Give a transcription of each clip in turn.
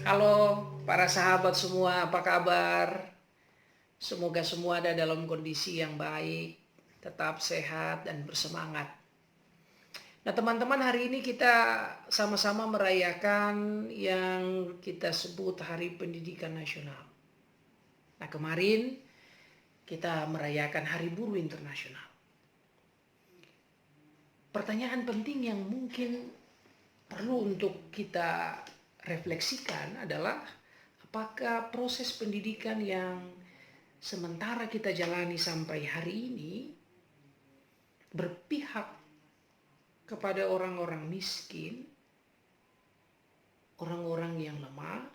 Halo para sahabat semua, apa kabar? Semoga semua ada dalam kondisi yang baik, tetap sehat dan bersemangat. Nah teman-teman, hari ini kita sama-sama merayakan yang kita sebut Hari Pendidikan Nasional. Nah kemarin kita merayakan Hari Buruh Internasional. Pertanyaan penting yang mungkin perlu untuk kita refleksikan adalah apakah proses pendidikan yang sementara kita jalani sampai hari ini berpihak kepada orang-orang miskin, orang-orang yang lemah,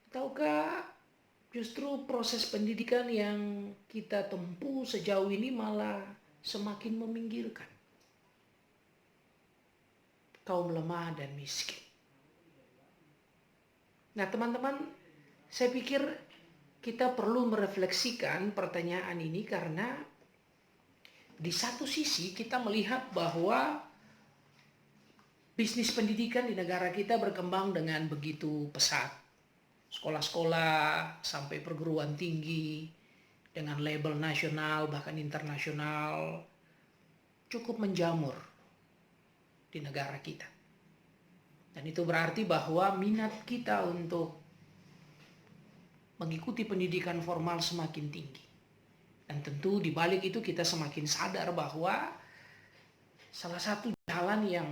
ataukah justru proses pendidikan yang kita tempuh sejauh ini malah semakin meminggirkan kaum lemah dan miskin. Nah teman-teman, saya pikir kita perlu merefleksikan pertanyaan ini karena di satu sisi kita melihat bahwa bisnis pendidikan di negara kita berkembang dengan begitu pesat. Sekolah-sekolah sampai perguruan tinggi dengan label nasional bahkan internasional cukup menjamur di negara kita. Dan itu berarti bahwa minat kita untuk mengikuti pendidikan formal semakin tinggi. Dan tentu di balik itu kita semakin sadar bahwa salah satu jalan yang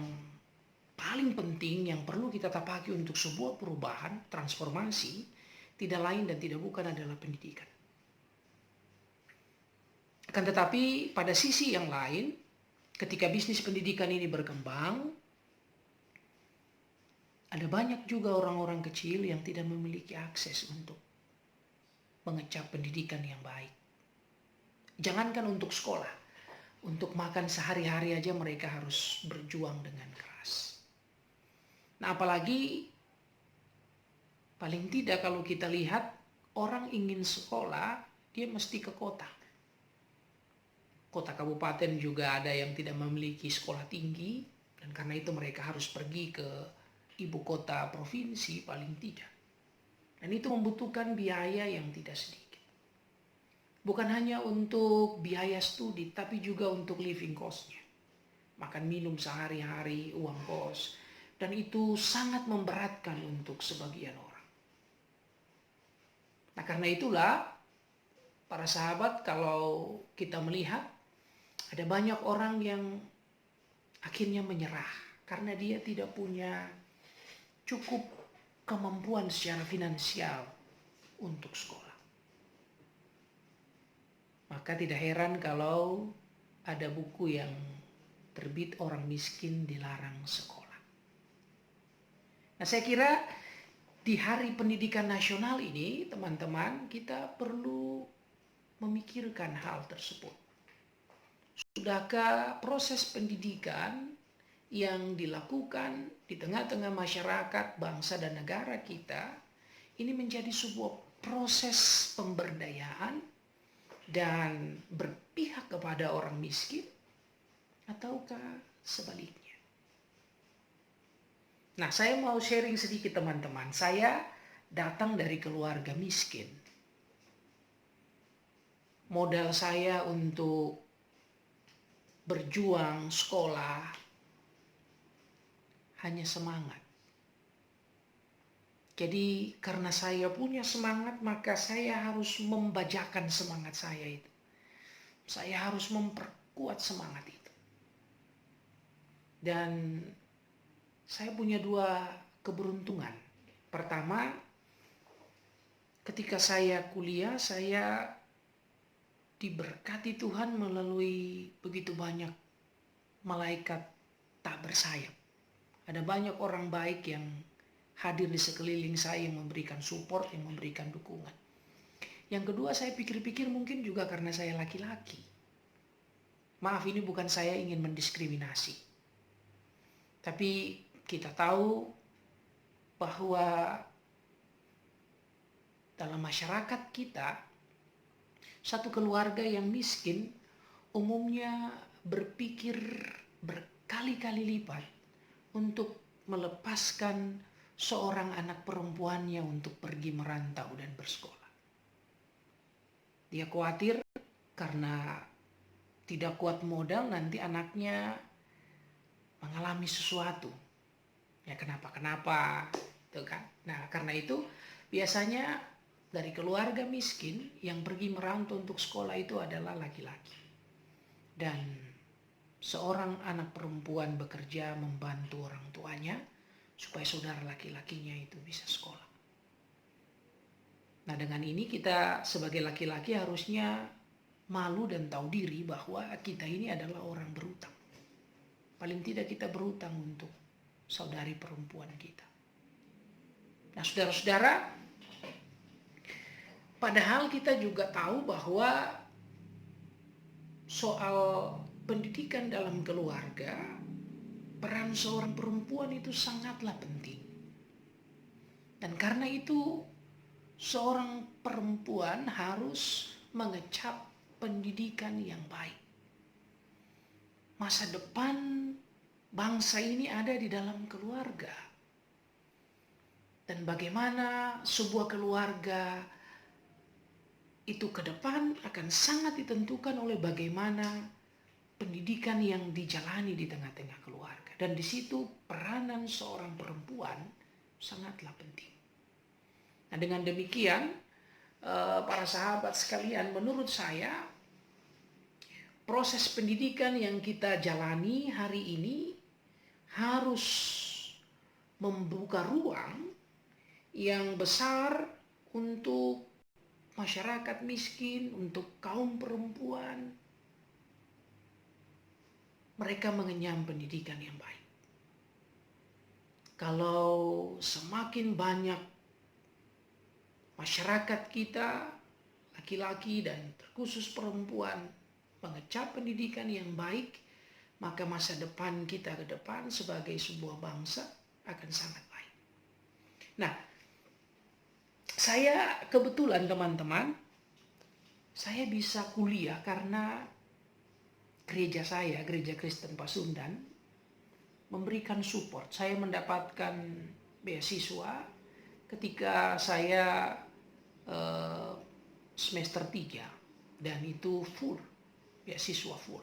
paling penting yang perlu kita tapaki untuk sebuah perubahan, transformasi, tidak lain dan tidak bukan adalah pendidikan. Akan tetapi pada sisi yang lain, ketika bisnis pendidikan ini berkembang, ada banyak juga orang-orang kecil yang tidak memiliki akses untuk mengecap pendidikan yang baik. Jangankan untuk sekolah, untuk makan sehari-hari aja mereka harus berjuang dengan keras. Nah apalagi paling tidak kalau kita lihat orang ingin sekolah, dia mesti ke kota. Kota kabupaten juga ada yang tidak memiliki sekolah tinggi, dan karena itu mereka harus pergi ke ibu kota provinsi paling tidak. Dan itu membutuhkan biaya yang tidak sedikit. Bukan hanya untuk biaya studi, tapi juga untuk living cost-nya. Makan minum sehari-hari, uang kos. Dan itu sangat memberatkan untuk sebagian orang. Nah karena itulah, para sahabat, kalau kita melihat, ada banyak orang yang akhirnya menyerah. Karena dia tidak punya cukup kemampuan secara finansial untuk sekolah. Maka tidak heran kalau ada buku yang terbit orang miskin dilarang sekolah. Nah saya kira di Hari Pendidikan Nasional ini teman-teman kita perlu memikirkan hal tersebut. Sudahkah proses pendidikan yang dilakukan di tengah-tengah masyarakat, bangsa dan negara kita ini menjadi sebuah proses pemberdayaan dan berpihak kepada orang miskin, ataukah sebaliknya? Nah, saya mau sharing sedikit teman-teman. Saya datang dari keluarga miskin. Modal saya untuk berjuang sekolah hanya semangat. Jadi karena saya punya semangat, maka saya harus membajakan semangat saya itu. Saya harus memperkuat semangat itu. Dan saya punya dua keberuntungan. Pertama, ketika saya kuliah, saya diberkati Tuhan melalui begitu banyak malaikat tak bersayap. Ada banyak orang baik yang hadir di sekeliling saya yang memberikan support, yang memberikan dukungan. Yang kedua, saya pikir-pikir mungkin juga karena saya laki-laki. Maaf, ini bukan saya ingin mendiskriminasi. Tapi kita tahu bahwa dalam masyarakat kita, satu keluarga yang miskin umumnya berpikir berkali-kali lipat untuk melepaskan seorang anak perempuannya untuk pergi merantau dan bersekolah. Dia khawatir karena tidak kuat modal nanti anaknya mengalami sesuatu. Ya kenapa-kenapa, gitu kan. Nah, karena itu biasanya dari keluarga miskin yang pergi merantau untuk sekolah itu adalah laki-laki. Dan seorang anak perempuan bekerja membantu orang tuanya supaya saudara laki-lakinya itu bisa sekolah. Nah, dengan ini kita sebagai laki-laki harusnya malu dan tahu diri bahwa kita ini adalah orang berutang. Paling tidak kita berutang untuk saudari perempuan kita. Nah, saudara-saudara, padahal kita juga tahu bahwa soal pendidikan dalam keluarga, peran seorang perempuan itu sangatlah penting. Dan karena itu, seorang perempuan harus mengecap pendidikan yang baik. Masa depan bangsa ini ada di dalam keluarga. Dan bagaimana sebuah keluarga itu ke depan akan sangat ditentukan oleh bagaimana pendidikan yang dijalani di tengah-tengah keluarga. Dan di situ peranan seorang perempuan sangatlah penting. Nah, dengan demikian, para sahabat sekalian, menurut saya proses pendidikan yang kita jalani hari ini harus membuka ruang yang besar untuk masyarakat miskin, untuk kaum perempuan. Mereka mengenyam pendidikan yang baik. Kalau semakin banyak masyarakat kita, laki-laki dan terkhusus perempuan, mengecap pendidikan yang baik, maka masa depan kita ke depan sebagai sebuah bangsa akan sangat baik. Nah, saya kebetulan teman-teman, saya bisa kuliah karena gereja saya, Gereja Kristen Pasundan, memberikan support. Saya mendapatkan beasiswa ketika saya semester 3 dan itu full, beasiswa full.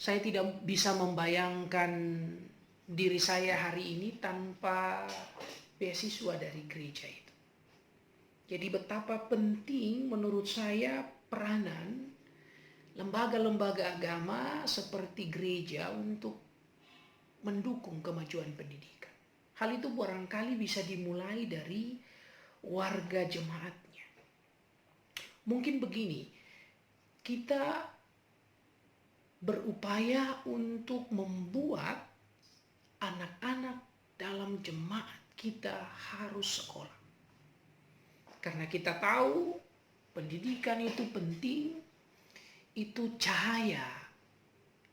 Saya tidak bisa membayangkan diri saya hari ini tanpa beasiswa dari gereja itu. Jadi betapa penting menurut saya peranan lembaga-lembaga agama seperti gereja untuk mendukung kemajuan pendidikan. Hal itu barangkali bisa dimulai dari warga jemaatnya. Mungkin begini, kita berupaya untuk membuat anak-anak dalam jemaat kita harus sekolah. Karena kita tahu pendidikan itu penting, itu cahaya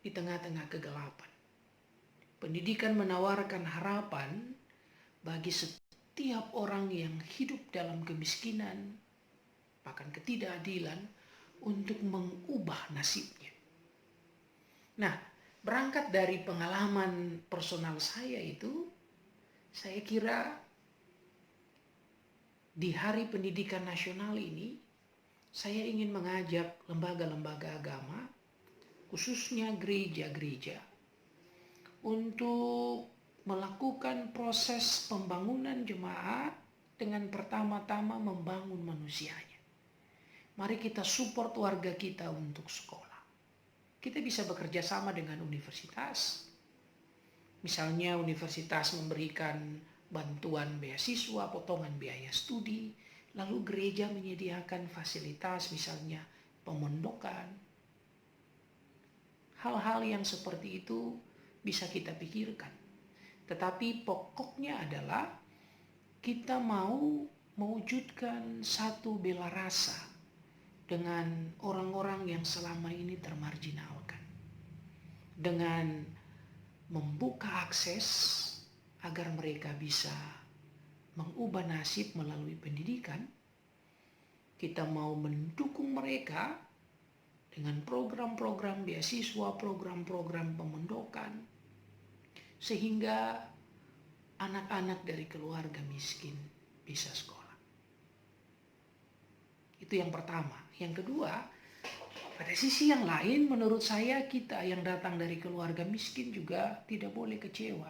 di tengah-tengah kegelapan. Pendidikan menawarkan harapan bagi setiap orang yang hidup dalam kemiskinan, bahkan ketidakadilan, untuk mengubah nasibnya. Nah, berangkat dari pengalaman personal saya itu, saya kira di Hari Pendidikan Nasional ini, saya ingin mengajak lembaga-lembaga agama, khususnya gereja-gereja, untuk melakukan proses pembangunan jemaat dengan pertama-tama membangun manusianya. Mari kita support warga kita untuk sekolah. Kita bisa bekerja sama dengan universitas. Misalnya universitas memberikan bantuan beasiswa, potongan biaya studi, lalu gereja menyediakan fasilitas misalnya pemondokan. Hal-hal yang seperti itu bisa kita pikirkan. Tetapi pokoknya adalah kita mau mewujudkan satu bela rasa dengan orang-orang yang selama ini termarginalkan. Dengan membuka akses agar mereka bisa mengubah nasib melalui pendidikan, kita mau mendukung mereka dengan program-program beasiswa, program-program pemondokan, sehingga anak-anak dari keluarga miskin bisa sekolah. Itu yang pertama. Yang kedua, pada sisi yang lain menurut saya kita yang datang dari keluarga miskin juga tidak boleh kecewa.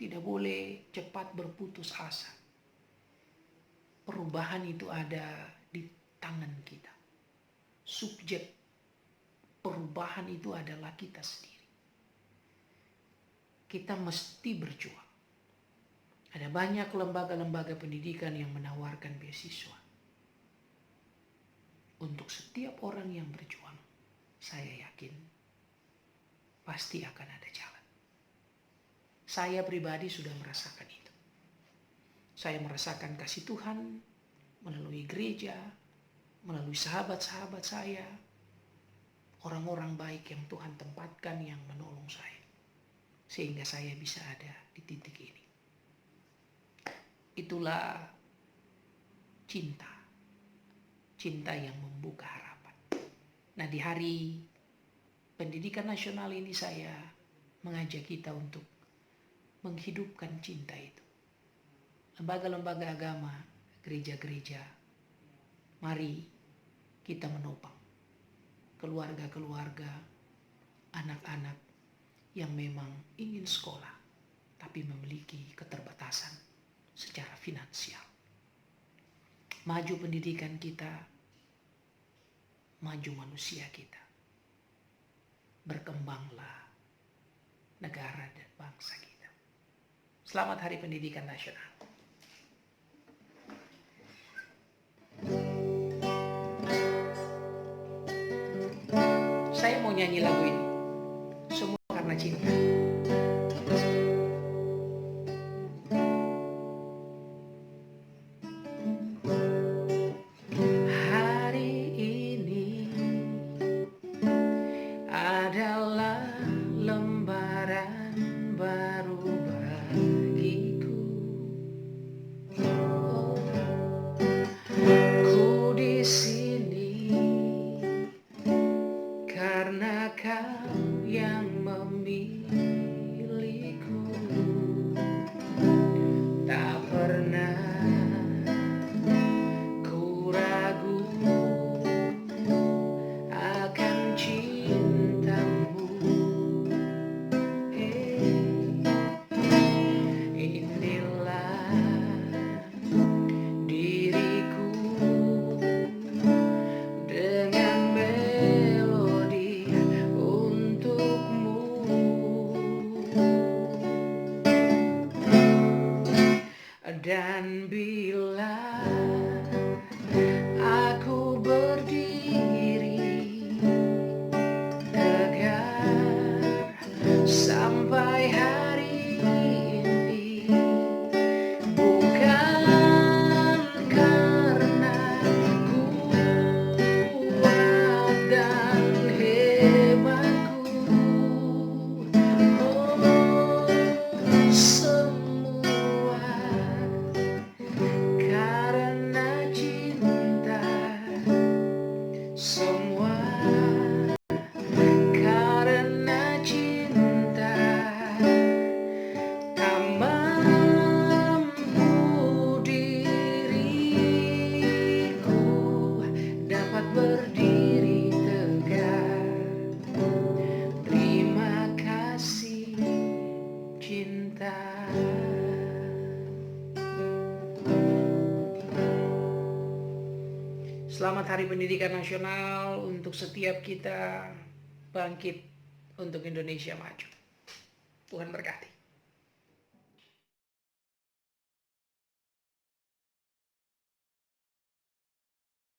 Tidak boleh cepat berputus asa. Perubahan itu ada di tangan kita. Subjek perubahan itu adalah kita sendiri. Kita mesti berjuang. Ada banyak lembaga-lembaga pendidikan yang menawarkan beasiswa. Untuk setiap orang yang berjuang, saya yakin pasti akan ada jalan. Saya pribadi sudah merasakan itu. Saya merasakan kasih Tuhan melalui gereja, melalui sahabat-sahabat saya, orang-orang baik yang Tuhan tempatkan yang menolong saya. Sehingga saya bisa ada di titik ini. Itulah cinta. Cinta yang membuka harapan. Nah, di hari pendidikan nasional ini saya mengajak kita untuk menghidupkan cinta itu. Lembaga-lembaga agama, gereja-gereja, mari kita menopang keluarga-keluarga, anak-anak yang memang ingin sekolah tapi memiliki keterbatasan secara finansial. Maju pendidikan kita, maju manusia kita. Berkembanglah negara dan bangsa kita. Selamat Hari Pendidikan Nasional. Saya mau nyanyi lagu ini. Semua karena cinta. Hari ini adalah lembaran baru bagiku. Oh, ku di sini karena kau yang memilihku. Tak pernah ku ragu akan cintamu. Inilah diriku dengan melodi untukmu. Dan bila aku berdiri tegar sampai hari ini, bukan karena kuat dan hebatku. Oh, semua karena cinta, semua karena cinta. Tak mampu diriku dapat berdiri tegak. Terima kasih cinta. Selamat Hari Pendidikan Nasional untuk setiap kita bangkit untuk Indonesia maju. Tuhan berkati.